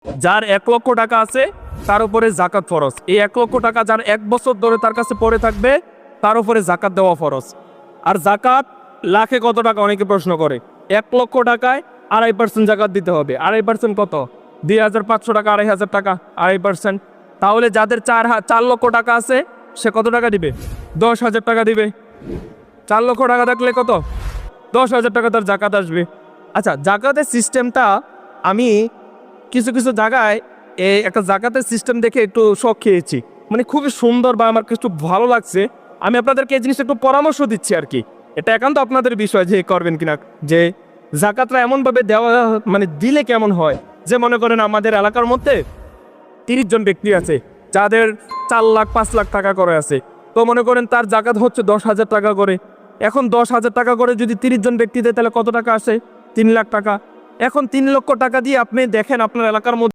যার 1 লক্ষ টাকা আছে তার উপরে জাকাত ফরজ। এই 1 লক্ষ টাকা যার 1 বছর ধরে তার কাছে পড়ে থাকবে তার উপরে জাকাত দেওয়া ফরজ। আর জাকাত লাখে কত টাকা অনেকে প্রশ্ন করে। 1 লক্ষ টাকায় 2.5% জাকাত দিতে হবে। 2.5% কত? 2,500 টাকা, 2,500 টাকা, 2.5%। তাহলে যাদের 4 লক্ষ টাকা আছে সে কত টাকা দিবে? 10,000 টাকা দিবে। 4 লক্ষ টাকা থাকলে কত? 10,000 টাকা তার জাকাত আসবে। আচ্ছা, জাকাতের সিস্টেমটা আমি কিছু কিছু জায়গায় একটা জাকাতের সিস্টেম দেখে একটু শখ খেয়েছি, মানে খুবই সুন্দর বা আমার কিছু ভালো লাগছে। আমি আপনাদেরকে এই জিনিসটা একটু পরামর্শ দিচ্ছি আর কি। এটা একান্ত আপনাদের বিষয় যে করবেন কিনা। যে জাকাতটা এমনভাবে দেওয়া মানে দিলে কেমন হয়, যে মনে করেন আমাদের এলাকার মধ্যে 30 জন ব্যক্তি আছে যাদের 4 লাখ 5 লাখ টাকা করে আছে। তো মনে করেন তার জাকাত হচ্ছে 10,000 টাকা করে। এখন 10,000 টাকা করে যদি 30 জন ব্যক্তি দেয় তাহলে কত টাকা আসে? 3 লাখ টাকা। এখন 3 লক্ষ টাকা দিয়ে আপনি দেখেন আপনার এলাকার মধ্যে